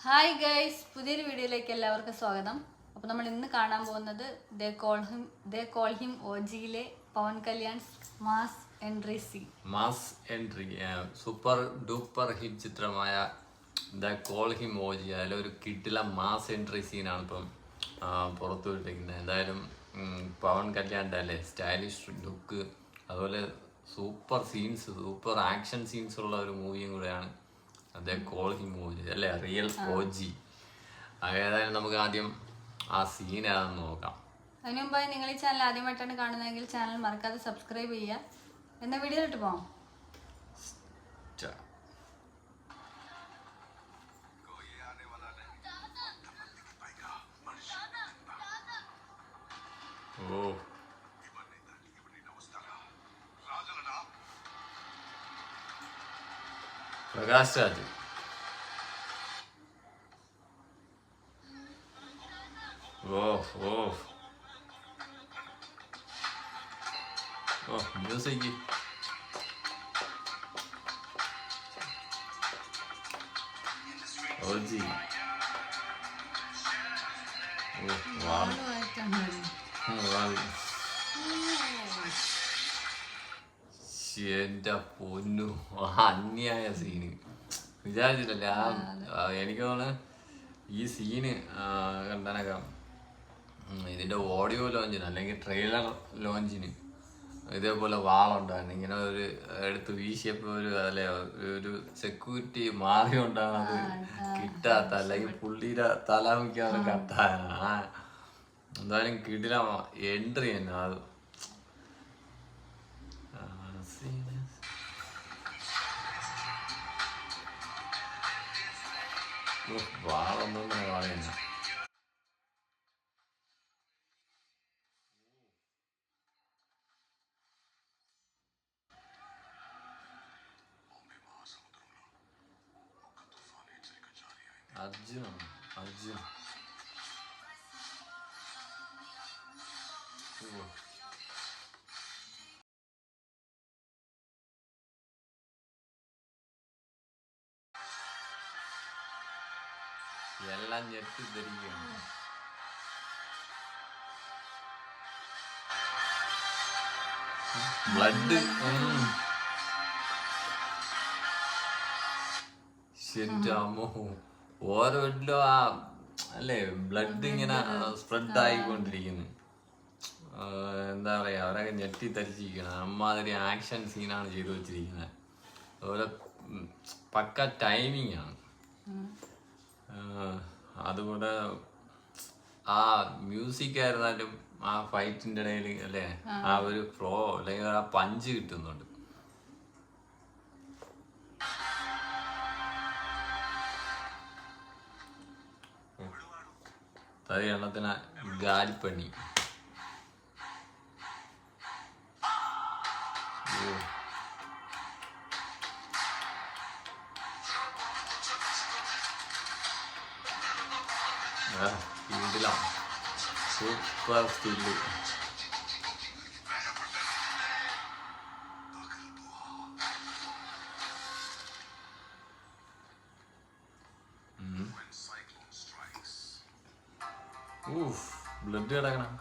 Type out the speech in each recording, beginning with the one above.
Hi guys, പുതിയൊരു വീഡിയോയിലേക്ക് എല്ലാവർക്കും സ്വാഗതം. അപ്പോൾ നമ്മൾ ഇന്ന് കാണാൻ പോകുന്നത് ദേ കോൾ ഹിം OGയിലെ Pawan Kalyan mass entry scene. Mass entry super duper hit ചിത്രമായ ദ കോൾ ഹിം OG അതിലൊരു കിട്ടില മാസ് എൻട്രി സീനാണ് ഇപ്പം പുറത്തു വിട്ടിരിക്കുന്നത്. എന്തായാലും പവൻ കല്യാണിൻ്റെ അല്ലേ സ്റ്റൈലിഷ് ലുക്ക്, അതുപോലെ super scenes, super action scenes ഉള്ള ഒരു മൂവിയും കൂടെയാണ് അതേ കോൾ ഹിം OG അല്ലേ, റിയൽ OG. ഏതായാലും നമുക്ക് ആദ്യം ആ സീൻ ഏതാണെന്ന് നോക്കാം. അതിനു മുമ്പായി നിങ്ങൾ ഈ ചാനൽ ആദ്യമായിട്ടാണ് കാണുന്നതെങ്കിൽ ചാനൽ മറക്കാതെ സബ്സ്ക്രൈബ് ചെയ്യുക. എന്ന വീഡിയോയിലിട്ട് പോകാം. ഓ പ്രകാശ് രാജ്. ഓ ഓ ഓ മ്യൂസിക്. OG. ഓ വാവ്. എന്റെ പൊന്നു, അന്യായ സീന്. വിചാരിച്ചിട്ടല്ലേ എനിക്ക് തോന്നുന്നു ഈ സീന് കണ്ടാനൊക്കെ ഇതിന്റെ ഓഡിയോ ലോഞ്ചിന് അല്ലെങ്കിൽ ട്രെയിലർ ലോഞ്ചിന് ഇതേപോലെ വാളുണ്ടായിരുന്നു. ഇങ്ങനെ ഒരു എടുത്ത് വീശിയപ്പോ അല്ലെ ഒരു സെക്യൂരിറ്റി മാറിയോണ്ടാണ് അത് കിട്ടാത്ത, അല്ലെങ്കിൽ പുള്ളിയുടെ തല മിക്കാതെ കട്ടായ. എന്തായാലും കിടില എൻട്രി തന്നെ അത്. വാളൊന്നും തന്നെ പറയുന്ന അർജുൻ. എല്ലാം ഞെട്ടിദ്ധരിക്കുകയാണ്. ബ്ലഡ് ശരിയാമോ, ഓരോ ആ അല്ലേ അതുപോലെ ഇങ്ങനെ സ്പ്രെഡ് ആയിക്കൊണ്ടിരിക്കുന്നു. എന്താ പറയാ, അവരൊക്കെ ഞെട്ടിത്തരിച്ചിരിക്കണം. അമ്മാതിരി ആക്ഷൻ സീനാണ് ചെയ്തു വെച്ചിരിക്കുന്നത്. അതുപോലെ പക്ക ടൈമിങ് ആണ്. അതുപോലെ ആ മ്യൂസിക് ആയിരുന്നാലും ആ ഫൈറ്റിന്റെ ഇടയിൽ അല്ലേ ആ ഒരു ഫ്ലോ അല്ലെങ്കിൽ ആ പഞ്ച് കിട്ടുന്നുണ്ട്. തടി എണ്ണത്തിന് ഗാലിപ്പണി. Super still. ബ്ലഡ് കിടക്കണം.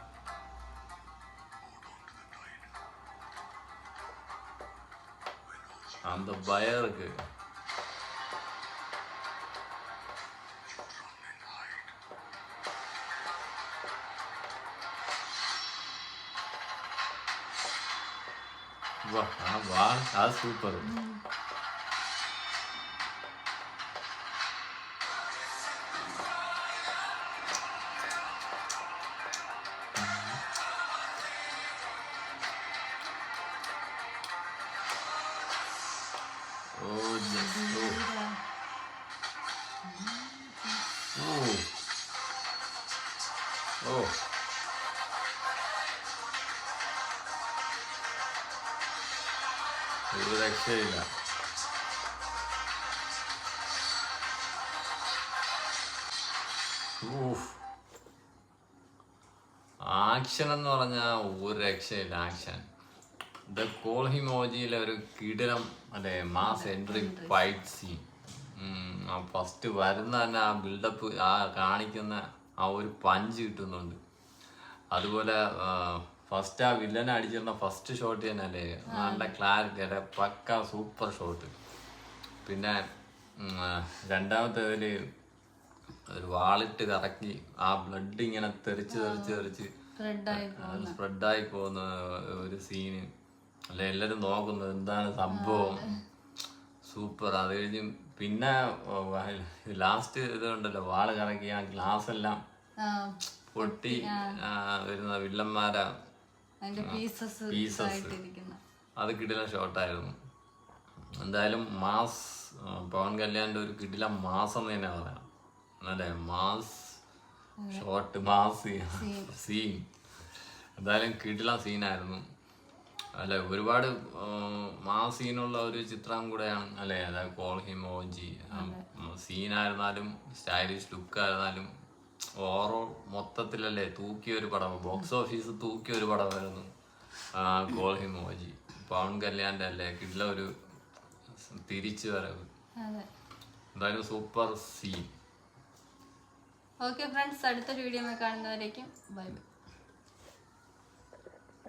அந்த பயம் இருக்கு. வா அது சூப்பர். ഒരു രക്ഷയില്ല. ആക്ഷൻ എന്ന് പറഞ്ഞാൽ ഒരു രക്ഷയില്ല. ആക്ഷൻ ദ കോൾ ഹിം OGയിലെ ഒരു കിടിലം അല്ലെ mass entry fight scene. First വരുന്ന തന്നെ ആ ബിൽഡപ്പ് ആ കാണിക്കുന്ന ആ ഒരു പഞ്ച് കിട്ടുന്നുണ്ട്. അതുപോലെ ഫസ്റ്റ് ആ വില്ലനെ അടിച്ചിരുന്ന ഫസ്റ്റ് ഷോട്ട് തന്നെ അല്ലേ, നല്ല ക്ലാരിറ്റി അല്ലെ, പക്ക സൂപ്പർ ഷോട്ട്. പിന്നെ രണ്ടാമത്തേതില് ഒരു വാളിട്ട് കറക്കി ആ ബ്ലഡ് ഇങ്ങനെ തെറിച്ച് സ്പ്രെഡായി പോകുന്ന ഒരു സീന് അല്ലെ, എല്ലാരും നോക്കുന്നത് എന്താണ് സംഭവം. സൂപ്പർ. അത് കഴിഞ്ഞ് പിന്നെ ലാസ്റ്റ് ഇതുണ്ടല്ലോ, വാള് കറക്കി ആ ഗ്ലാസ് എല്ലാം പൊട്ടി വരുന്ന വില്ലന്മാരാ പീസസ്, അത് കിടിലൻ ഷോട്ടായിരുന്നു. എന്തായാലും മാസ്, പവൻ കല്യാണിന്റെ ഒരു കിടിലൻ മാസം തന്നെ പറയാം അല്ലേ, മാസ് ഷോട്ട്, മാസ് സീൻ. എന്തായാലും കിടിലൻ സീനായിരുന്നു അല്ലെ, ഒരുപാട് മാസ് സീനുള്ള ഒരു ചിത്രം കൂടെയാണ് അല്ലെ, അതായത് കോൾ ഹിം ഓജി. സീനായിരുന്നാലും സ്റ്റൈലിഷ് ലുക്കായിരുന്നാലും ഓവറോൾ മൊത്തത്തിലല്ലേ തൂക്കിയ ഒരു പടം, ബോക്സ് ഓഫീസ് തൂക്കിയ ഒരു പടമായിരുന്നു കോൾ ഹിം ഓജി. പവൻ കല്യാണിന്റെ അല്ലേ കിടില ഒരു തിരിച്ചു വരവ്. എന്തായാലും സൂപ്പർ സീൻ. ഓക്കെ ഫ്രണ്ട്സ്, അടുത്തൊരു വീഡിയോ കാണുന്നവരേക്കും ബൈ ബൈ.